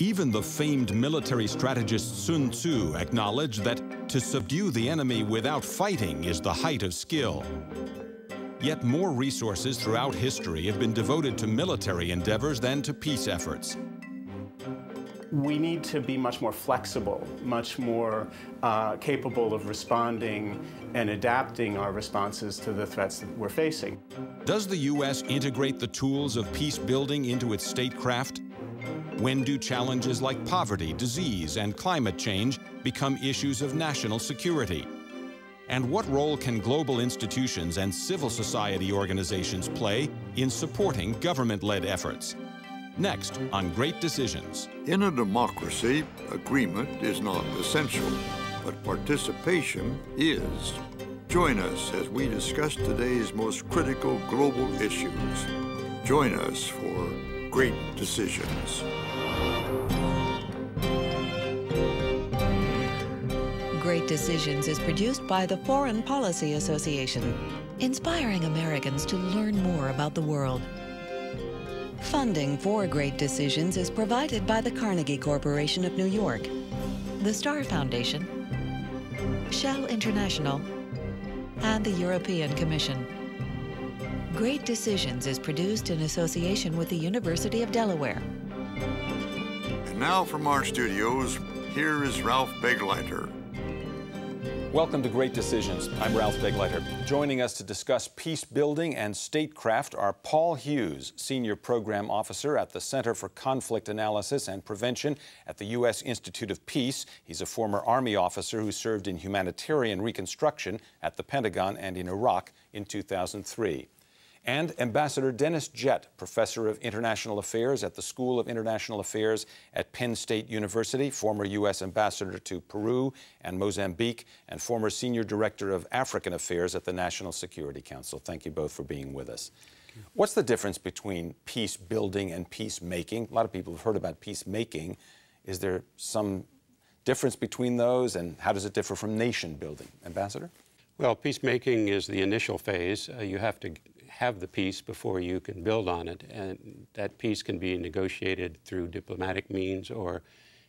Even the famed military strategist Sun Tzu acknowledged that to subdue the enemy without fighting is the height of skill. Yet more resources throughout history have been devoted to military endeavors than to peace efforts. We need to be much more flexible, much more capable of responding and adapting our responses to the threats that we're facing. Does the U.S. integrate the tools of peace building into its statecraft? When do challenges like poverty, disease, and climate change become issues of national security? And what role can global institutions and civil society organizations play in supporting government-led efforts? Next on Great Decisions. In a democracy, agreement is not essential, but participation is. Join us as we discuss today's most critical global issues. Join us for Great Decisions. Great Decisions is produced by the Foreign Policy Association, inspiring Americans to learn more about the world. Funding for Great Decisions is provided by the Carnegie Corporation of New York, the Star Foundation, Shell International, and the European Commission. Great Decisions is produced in association with the University of Delaware. And now from our studios, here is Ralph Begleiter. Welcome to Great Decisions. I'm Ralph Begleiter. Joining us to discuss peace building and statecraft are Paul Hughes, Senior Program Officer at the Center for Conflict Analysis and Prevention at the U.S. Institute of Peace. He's a former Army officer who served in humanitarian reconstruction at the Pentagon and in Iraq in 2003. And Ambassador Dennis Jett, Professor of International Affairs at the School of International Affairs at Penn State University, former U.S. Ambassador to Peru and Mozambique, and former Senior Director of African Affairs at the National Security Council. Thank you both for being with us. What's the difference between peace building and peacemaking? A lot of people have heard about peacemaking. Is there some difference between those, and how does it differ from nation building? Ambassador? Well, peacemaking is the initial phase. You have to have the peace before you can build on it, and that peace can be negotiated through diplomatic means or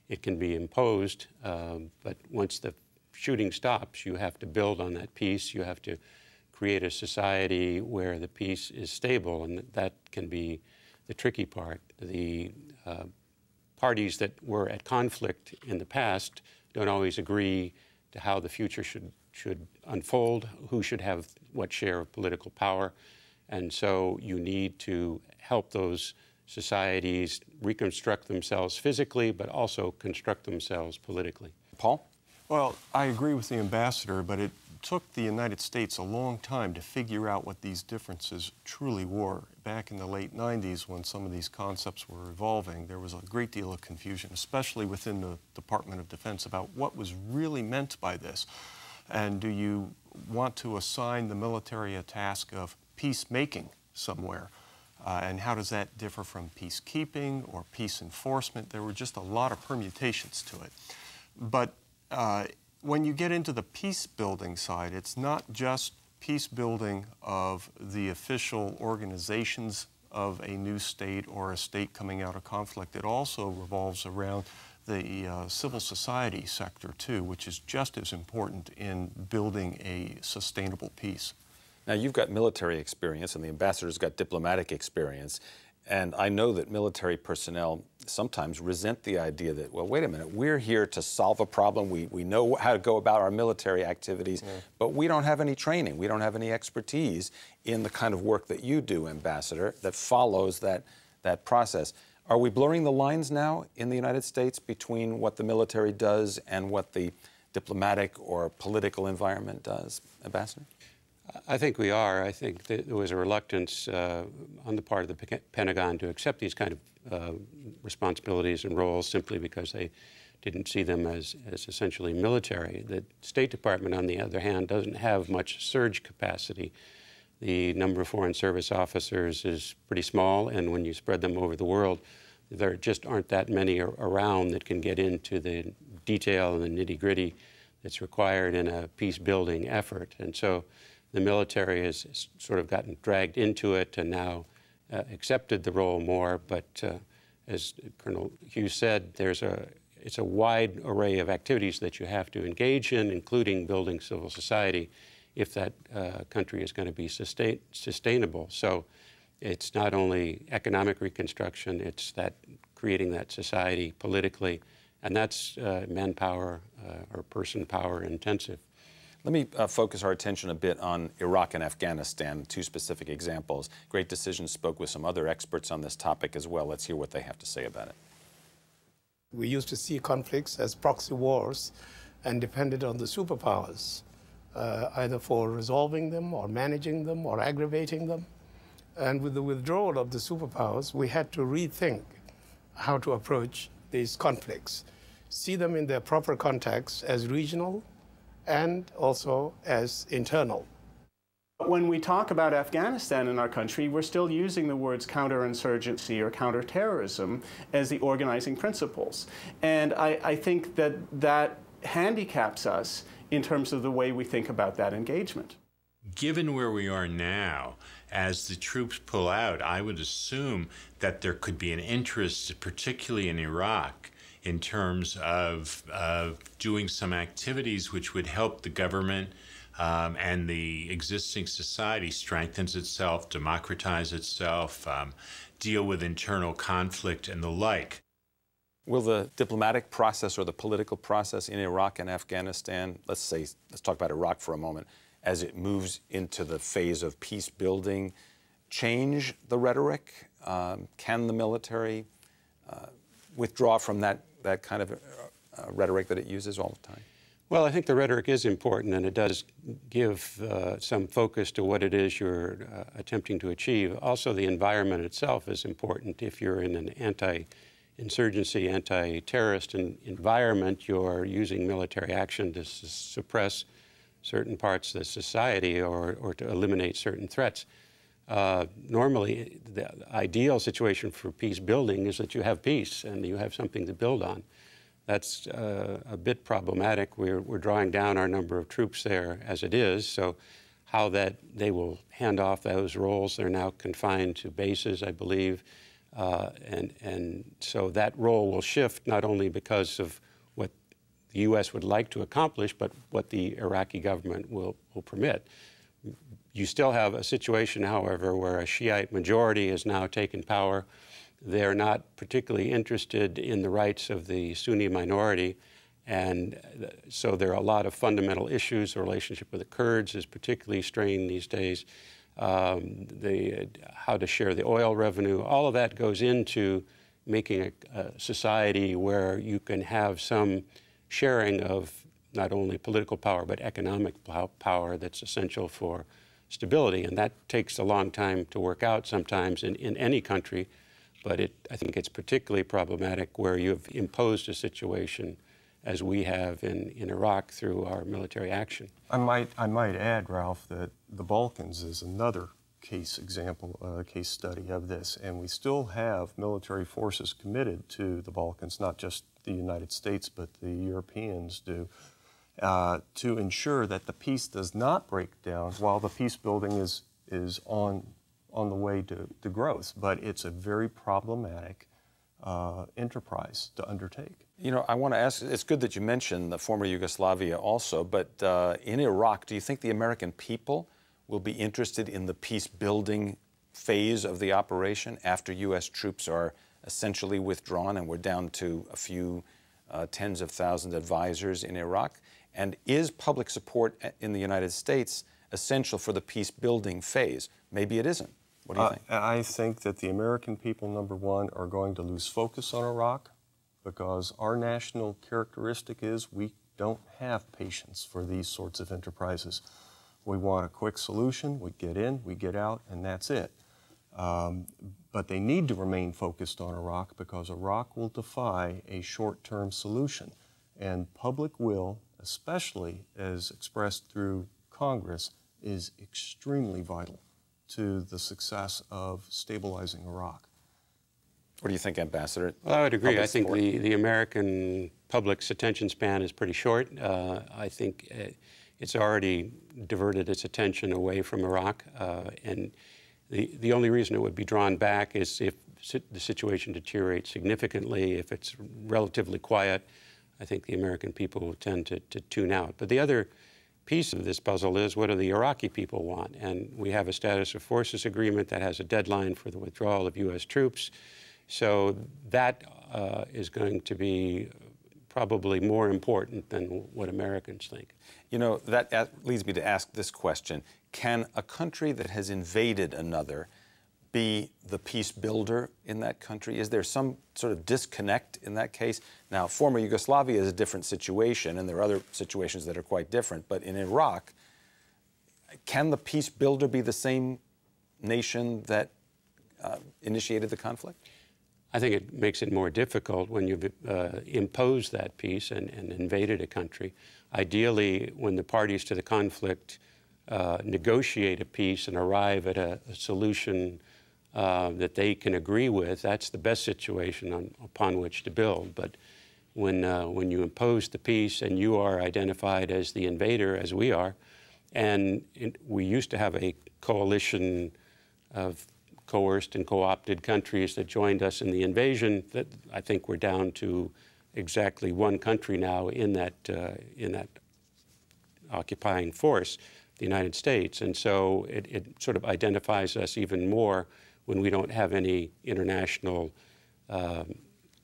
it can be imposed, but once the shooting stops, you have to build on that peace. You have to create a society where the peace is stable, and that can be the tricky part. The parties that were at conflict in the past don't always agree to how the future should unfold, who should have what share of political power. And so you need to help those societies reconstruct themselves physically, but also construct themselves politically. Paul? Well, I agree with the ambassador, but it took the United States a long time to figure out what these differences truly were. Back in the late 90s, when some of these concepts were evolving, there was a great deal of confusion, especially within the Department of Defense, about what was really meant by this. And do you want to assign the military a task of peacemaking somewhere? And how does that differ from peacekeeping or peace enforcement? There were just a lot of permutations to it. But when you get into the peace building side, it's not just peace building of the official organizations of a new state or a state coming out of conflict. It also revolves around the civil society sector too, which is just as important in building a sustainable peace. Now, you've got military experience, and the ambassador's got diplomatic experience, and I know that military personnel sometimes resent the idea that, well, wait a minute, we're here to solve a problem, we know how to go about our military activities, but we don't have any training, we don't have any expertise in the kind of work that you do, Ambassador, that follows that process. Are we blurring the lines now in the United States between what the military does and what the diplomatic or political environment does, Ambassador? I think we are. I think that there was a reluctance on the part of the Pentagon to accept these kind of responsibilities and roles simply because they didn't see them as essentially military. The State Department, on the other hand, doesn't have much surge capacity. The number of Foreign Service officers is pretty small, and when you spread them over the world, there just aren't that many around that can get into the detail and the nitty-gritty that's required in a peace-building effort. And so the military has sort of gotten dragged into it and now accepted the role more, but as Colonel Hughes said, it's a wide array of activities that you have to engage in, including building civil society, if that country is going to be sustainable. So it's not only economic reconstruction, it's that creating that society politically, and that's manpower or person power intensive. Let me focus our attention a bit on Iraq and Afghanistan, two specific examples. Great Decisions spoke with some other experts on this topic as well. Let's hear what they have to say about it. We used to see conflicts as proxy wars and depended on the superpowers, either for resolving them or managing them or aggravating them. And with the withdrawal of the superpowers, we had to rethink how to approach these conflicts, see them in their proper context as regional and also as internal. When we talk about Afghanistan in our country, we're still using the words counterinsurgency or counterterrorism as the organizing principles. And I think that that handicaps us in terms of the way we think about that engagement. Given where we are now, as the troops pull out, I would assume that there could be an interest, particularly in Iraq, in terms of doing some activities which would help the government and the existing society strengthens itself, democratize itself, deal with internal conflict and the like. Will the diplomatic process or the political process in Iraq and Afghanistan, let's talk about Iraq for a moment, as it moves into the phase of peace building, change the rhetoric? Can the military withdraw from that kind of rhetoric that it uses all the time? Well, I think the rhetoric is important, and it does give some focus to what it is you're attempting to achieve. Also, the environment itself is important. If you're in an anti-insurgency, anti-terrorist environment, you're using military action to suppress certain parts of the society or to eliminate certain threats. Normally, the ideal situation for peace building is that you have peace and you have something to build on. That's a bit problematic. We're drawing down our number of troops there as it is, so how that they will hand off those roles, they're now confined to bases, I believe, and so that role will shift not only because of what the U.S. would like to accomplish, but what the Iraqi government will permit. You still have a situation, however, where a Shiite majority has now taken power. They're not particularly interested in the rights of the Sunni minority, and so there are a lot of fundamental issues. The relationship with the Kurds is particularly strained these days. How to share the oil revenue, all of that goes into making a society where you can have some sharing of not only political power but economic power that's essential for stability, and that takes a long time to work out sometimes in any country, but I think it's particularly problematic where you've imposed a situation as we have in Iraq through our military action. I might add, Ralph, that the Balkans is another case study of this, and we still have military forces committed to the Balkans, not just the United States, but the Europeans do, to ensure that the peace does not break down while the peace building is on the way to growth. But it's a very problematic enterprise to undertake. You know, I want to ask, it's good that you mentioned the former Yugoslavia also, but in Iraq, do you think the American people will be interested in the peace-building phase of the operation after U.S. troops are essentially withdrawn and we're down to a few tens of thousands of advisors in Iraq? And is public support in the United States essential for the peace-building phase? Maybe it isn't. What do you think? I think that the American people, number one, are going to lose focus on Iraq because our national characteristic is we don't have patience for these sorts of enterprises. We want a quick solution, we get in, we get out, and that's it. But they need to remain focused on Iraq because Iraq will defy a short-term solution. And public will, especially as expressed through Congress, is extremely vital to the success of stabilizing Iraq. What do you think, Ambassador? Well, I would agree. I think the American public's attention span is pretty short. I think it's already diverted its attention away from Iraq, and the only reason it would be drawn back is if the situation deteriorate significantly. If it's relatively quiet, I think the American people will tend to tune out. But the other piece of this puzzle is, what do the Iraqi people want? And we have a status of forces agreement that has a deadline for the withdrawal of U.S. troops. So that is going to be probably more important than what Americans think. You know, that leads me to ask this question. Can a country that has invaded another be the peace builder in that country? Is there some sort of disconnect in that case? Now, former Yugoslavia is a different situation, and there are other situations that are quite different. But in Iraq, can the peace builder be the same nation that initiated the conflict? I think it makes it more difficult when you've imposed that peace and invaded a country. Ideally, when the parties to the conflict negotiate a peace and arrive at a solution that they can agree with, that's the best situation upon which to build. But when you impose the peace and you are identified as the invader, as we are, and we used to have a coalition of coerced and co-opted countries that joined us in the invasion, that I think we're down to exactly one country now in that occupying force, the United States. And so it sort of identifies us even more when we don't have any international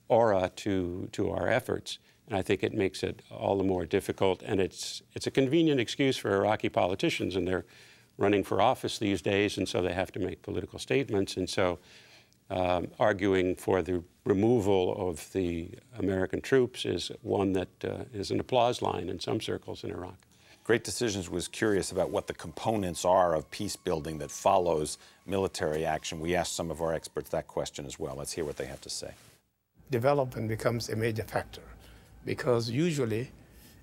aura to our efforts. And I think it makes it all the more difficult. And it's a convenient excuse for Iraqi politicians, and they're running for office these days, and so they have to make political statements. And so arguing for the removal of the American troops is one that is an applause line in some circles in Iraq. Great Decisions was curious about what the components are of peace building that follows military action. We asked some of our experts that question as well. Let's hear what they have to say. Development becomes a major factor because usually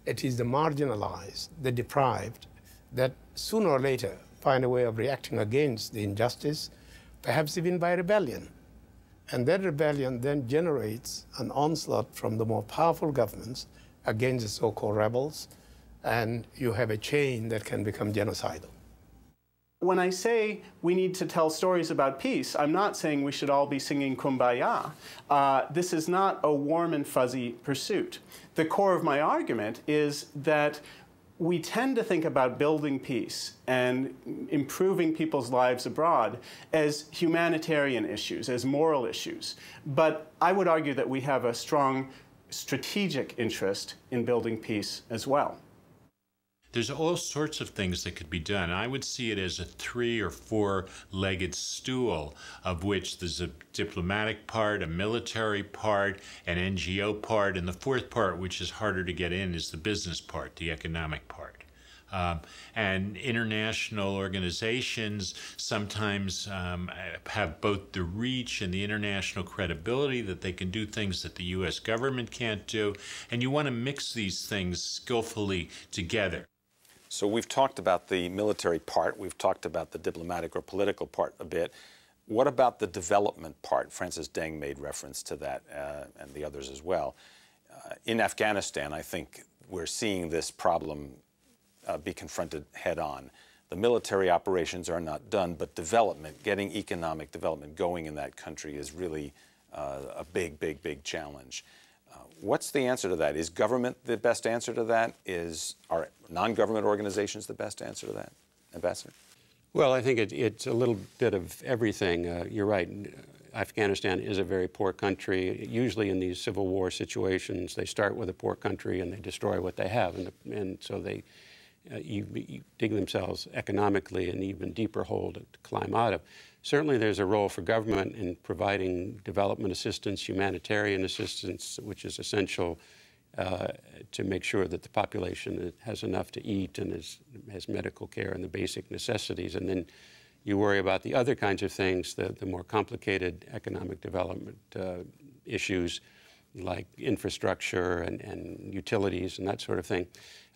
it is the marginalized, the deprived, that sooner or later find a way of reacting against the injustice, perhaps even by rebellion. And that rebellion then generates an onslaught from the more powerful governments against the so-called rebels, and you have a chain that can become genocidal. When I say we need to tell stories about peace, I'm not saying we should all be singing Kumbaya. This is not a warm and fuzzy pursuit. The core of my argument is that we tend to think about building peace and improving people's lives abroad as humanitarian issues, as moral issues. But I would argue that we have a strong strategic interest in building peace as well. There's all sorts of things that could be done. I would see it as a 3- or 4-legged stool, of which there's a diplomatic part, a military part, an NGO part, and the fourth part, which is harder to get in, is the business part, the economic part. And international organizations sometimes have both the reach and the international credibility that they can do things that the U.S. government can't do, and you want to mix these things skillfully together. So we've talked about the military part, we've talked about the diplomatic or political part a bit. What about the development part? Francis Deng made reference to that, and the others as well. In Afghanistan, I think we're seeing this problem be confronted head-on. The military operations are not done, but development, getting economic development going in that country is really a big, big, big challenge. What's the answer to that? Is government the best answer to that? Are non-government organizations the best answer to that, Ambassador? Well, I think it's a little bit of everything. You're right. Afghanistan is a very poor country. Usually in these civil war situations, they start with a poor country and they destroy what they have. And so they dig themselves economically an even deeper hole to climb out of. Certainly there's a role for government in providing development assistance, humanitarian assistance, which is essential to make sure that the population has enough to eat and has medical care and the basic necessities. And then you worry about the other kinds of things, the more complicated economic development issues like infrastructure and utilities and that sort of thing.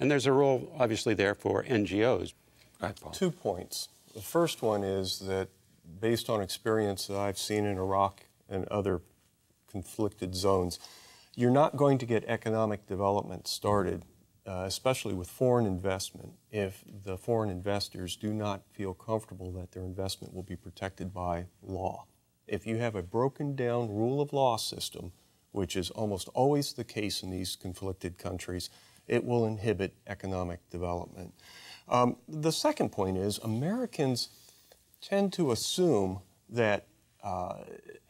And there's a role, obviously, there for NGOs. Go ahead, Paul. 2 points. The first one is that based on experience that I've seen in Iraq and other conflicted zones, you're not going to get economic development started, especially with foreign investment, if the foreign investors do not feel comfortable that their investment will be protected by law. if you have a broken down rule of law system, which is almost always the case in these conflicted countries, it will inhibit economic development. The second point is Americans tend to assume that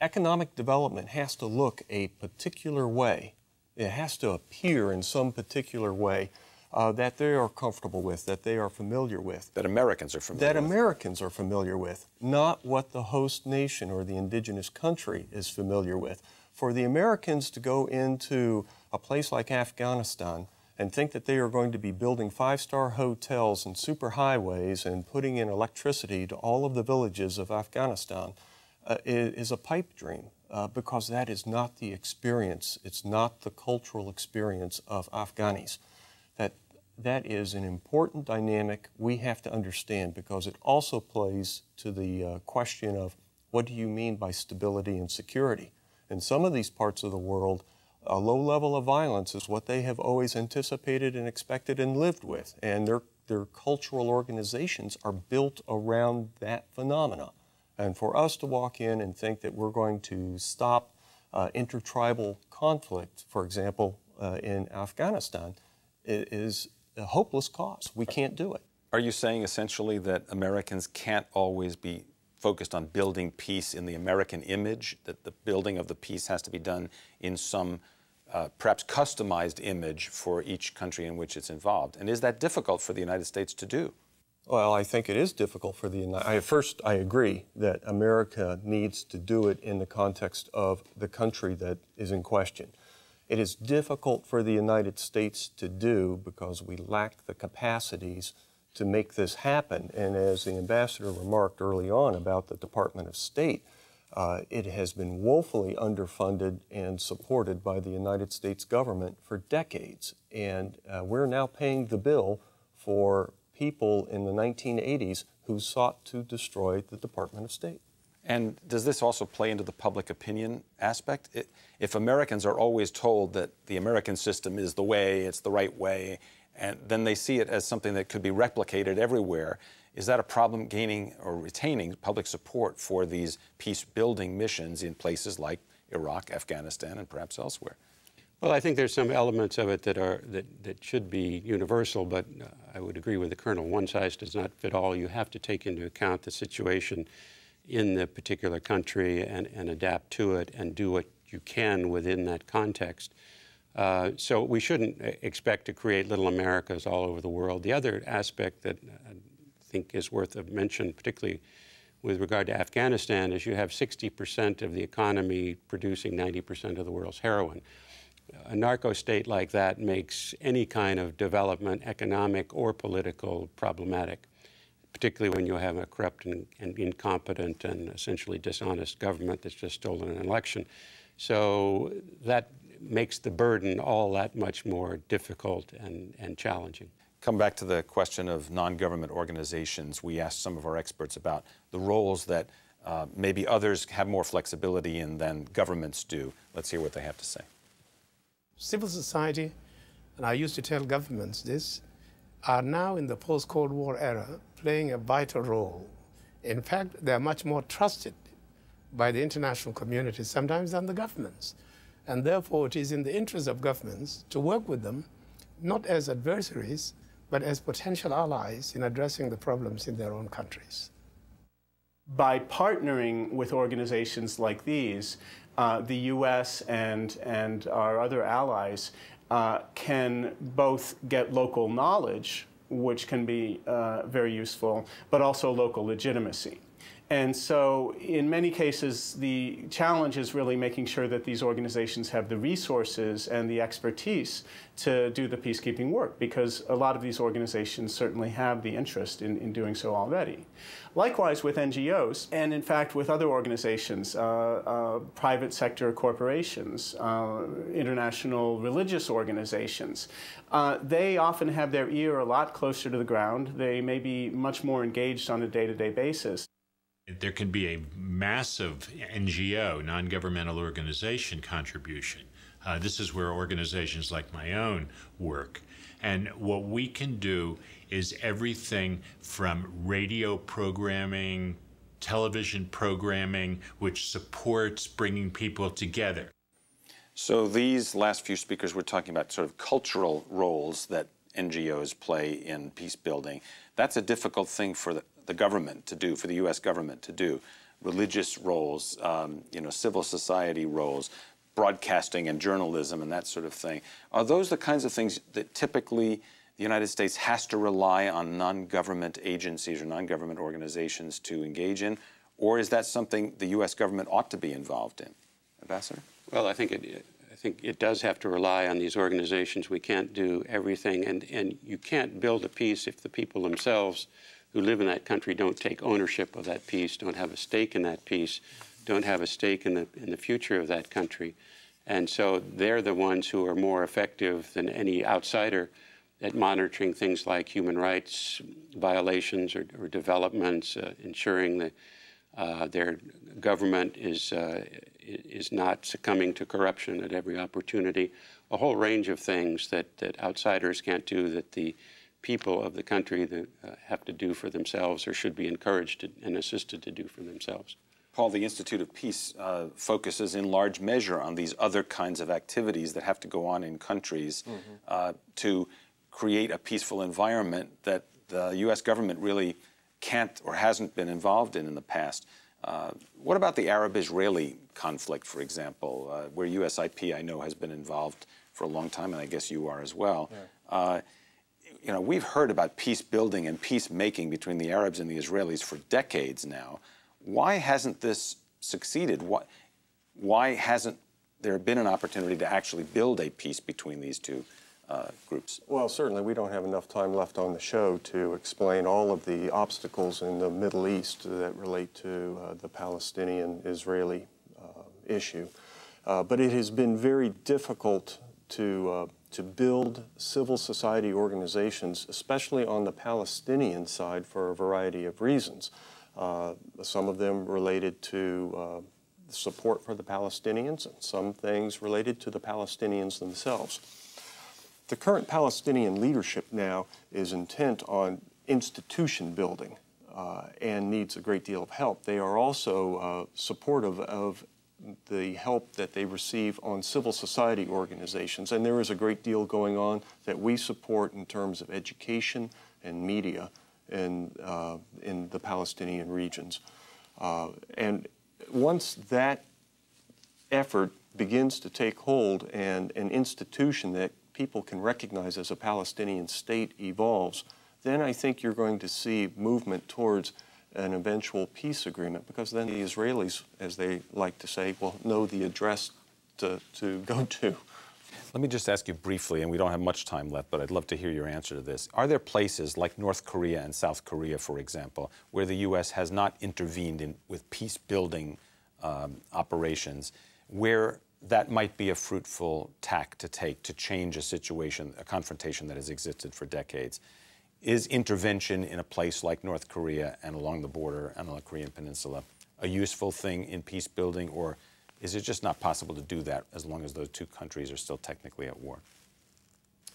economic development has to look a particular way. It has to appear in some particular way that they are comfortable with, that they are familiar with. That Americans are familiar with. That Americans are familiar with, not what the host nation or the indigenous country is familiar with. For the Americans to go into a place like Afghanistan and think that they are going to be building five-star hotels and superhighways and putting in electricity to all of the villages of Afghanistan is a pipe dream, because that is not the experience. It's not the cultural experience of Afghanis. That is an important dynamic we have to understand, because it also plays to the question of what do you mean by stability and security? In some of these parts of the world, a low level of violence is what they have always anticipated and expected and lived with, and their cultural organizations are built around that phenomena. And for us to walk in and think that we're going to stop intertribal conflict, for example, in Afghanistan, is a hopeless cause. We can't do it. Are you saying essentially that Americans can't always be focused on building peace in the American image, that the building of the peace has to be done in some perhaps customized image for each country in which it's involved? And is that difficult for the United States to do? Well, I think it is difficult for the United States. First, I agree that America needs to do it in the context of the country that is in question. It is difficult for the United States to do because we lack the capacities to make this happen. And as the ambassador remarked early on about the Department of State, it has been woefully underfunded and supported by the United States government for decades. And we're now paying the bill for people in the 1980s who sought to destroy the Department of State. And does this also play into the public opinion aspect? If Americans are always told that the American system is the way, it's the right way, and then they see it as something that could be replicated everywhere, is that a problem gaining or retaining public support for these peace-building missions in places like Iraq, Afghanistan, and perhaps elsewhere? Well, I think there's some elements of it that should be universal, but I would agree with the Colonel. One size does not fit all. You have to take into account the situation in the particular country and adapt to it and do what you can within that context. So we shouldn't expect to create little Americas all over the world. The other aspect that I think is worth a mention, particularly with regard to Afghanistan, is you have 60% of the economy producing 90% of the world's heroin. A narco state like that makes any kind of development, economic or political, problematic, particularly when you have a corrupt and incompetent and essentially dishonest government that's just stolen an election. So that makes the burden all that much more difficult and challenging. Come back to the question of non-government organizations. We asked some of our experts about the roles that maybe others have more flexibility in than governments do. Let's hear what they have to say. Civil society, and I used to tell governments this, are now in the post-Cold War era playing a vital role. In fact, they are much more trusted by the international community sometimes than the governments. And therefore, it is in the interest of governments to work with them, not as adversaries, but as potential allies in addressing the problems in their own countries. By partnering with organizations like these, the U.S. and our other allies can both get local knowledge, which can be very useful, but also local legitimacy. And so in many cases, the challenge is really making sure that these organizations have the resources and the expertise to do the peacekeeping work, because a lot of these organizations certainly have the interest in doing so already. Likewise with NGOs, and in fact with other organizations, private sector corporations, international religious organizations, they often have their ear a lot closer to the ground. They may be much more engaged on a day-to-day basis. There can be a massive NGO, non-governmental organization contribution. This is where organizations like my own work. And what we can do is everything from radio programming television programming which supports bringing people together. So these last few speakers were talking about sort of cultural roles that NGOs play in peace building. That's a difficult thing for the government to do, for the U.S. government to do. Religious roles, civil society roles, broadcasting and journalism and that sort of thing. Are those the kinds of things that typically the United States has to rely on non-government agencies or non-government organizations to engage in? Or is that something the U.S. government ought to be involved in? Ambassador? Well, I think it does have to rely on these organizations. We can't do everything, and you can't build a peace if the people themselves who live in that country don't take ownership of that peace, don't have a stake in that peace, don't have a stake in the future of that country. And so they're the ones who are more effective than any outsider at monitoring things like human rights violations or developments, ensuring that their government is not succumbing to corruption at every opportunity, a whole range of things that outsiders can't do that the people of the country that, have to do for themselves or should be encouraged and assisted to do for themselves. Paul, the Institute of Peace focuses in large measure on these other kinds of activities that have to go on in countries to create a peaceful environment that the U.S. government really can't or hasn't been involved in the past. What about the Arab-Israeli conflict, for example, where USIP, I know, has been involved for a long time, and I guess you are as well. Yeah. We've heard about peace building and peacemaking between the Arabs and the Israelis for decades now. Why hasn't this succeeded? Why hasn't there been an opportunity to actually build a peace between these two groups? Well, certainly we don't have enough time left on the show to explain all of the obstacles in the Middle East that relate to the Palestinian-Israeli issue. But it has been very difficult to build civil society organizations, especially on the Palestinian side, for a variety of reasons. Some of them related to support for the Palestinians, and some things related to the Palestinians themselves. The current Palestinian leadership now is intent on institution building and needs a great deal of help. They are also supportive of the help that they receive on civil society organizations, and there is a great deal going on that we support in terms of education and media in the Palestinian regions. And once that effort begins to take hold and an institution that people can recognize as a Palestinian state evolves, then I think you're going to see movement towards an eventual peace agreement, because then the Israelis, as they like to say, will know the address to go to. Let me just ask you briefly, and we don't have much time left, but I'd love to hear your answer to this. Are there places like North Korea and South Korea, for example, where the U.S. has not intervened with peace-building operations, where that might be a fruitful tack to take to change a situation, a confrontation that has existed for decades? Is intervention in a place like North Korea and along the border and on the Korean Peninsula a useful thing in peace building, or is it just not possible to do that as long as those two countries are still technically at war?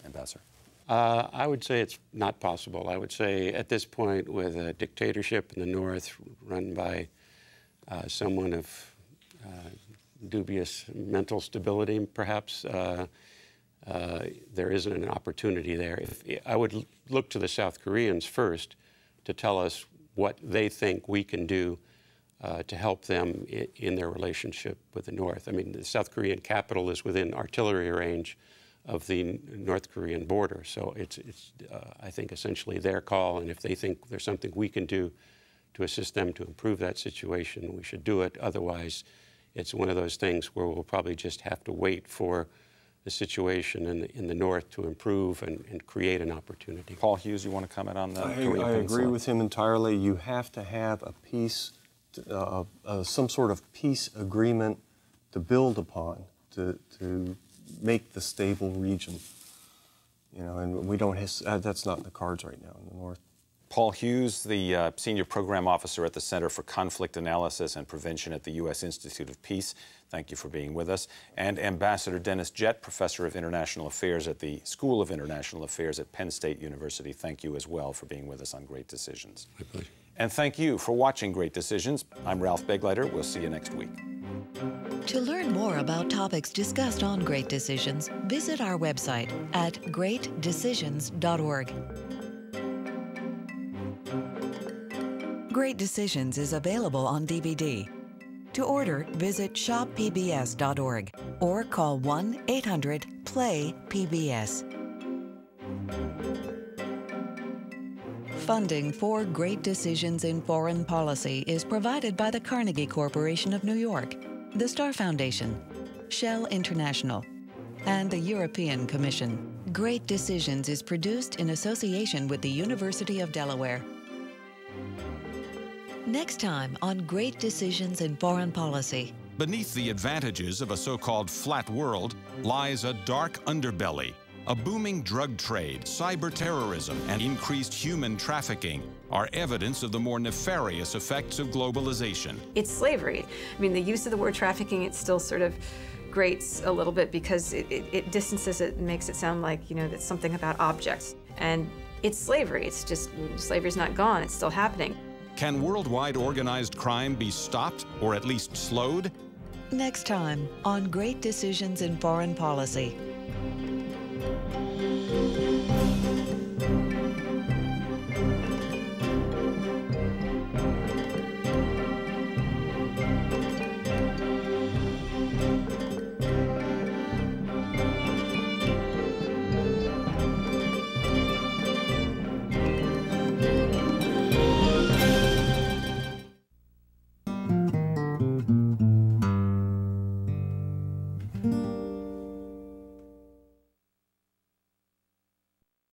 Ambassador? I would say it's not possible. I would say at this point, with a dictatorship in the North run by someone of dubious mental stability, perhaps, there isn't an opportunity there. I would look to the South Koreans first to tell us what they think we can do to help them in their relationship with the North. I mean, the South Korean capital is within artillery range of the North Korean border, so it's I think, essentially their call, and if they think there's something we can do to assist them to improve that situation, we should do it. Otherwise, it's one of those things where we'll probably just have to wait for the situation in the North to improve and create an opportunity. Paul Hughes, you want to comment on that? I agree with him entirely. You have to have a peace, some sort of peace agreement to build upon, to make the stable region. And we don't have, that's not in the cards right now in the North. Paul Hughes, the Senior Program Officer at the Center for Conflict Analysis and Prevention at the U.S. Institute of Peace. Thank you for being with us. And Ambassador Jett, Professor of International Affairs at the School of International Affairs at Penn State University. Thank you as well for being with us on Great Decisions. My pleasure. And thank you for watching Great Decisions. I'm Ralph Begleiter. We'll see you next week. To learn more about topics discussed on Great Decisions, visit our website at greatdecisions.org. Great Decisions is available on DVD. To order, visit shoppbs.org or call 1-800-PLAY-PBS. Funding for Great Decisions in Foreign Policy is provided by the Carnegie Corporation of New York, the Star Foundation, Shell International, and the European Commission. Great Decisions is produced in association with the University of Delaware. Next time on Great Decisions in Foreign Policy. Beneath the advantages of a so-called flat world lies a dark underbelly. A booming drug trade, cyber terrorism, and increased human trafficking are evidence of the more nefarious effects of globalization. It's slavery. I mean, the use of the word trafficking, it still sort of grates a little bit because it distances it and makes it sound like, you know, that's something about objects. And it's slavery. It's just, slavery's not gone. It's still happening. Can worldwide organized crime be stopped or at least slowed? Next time on Great Decisions in Foreign Policy.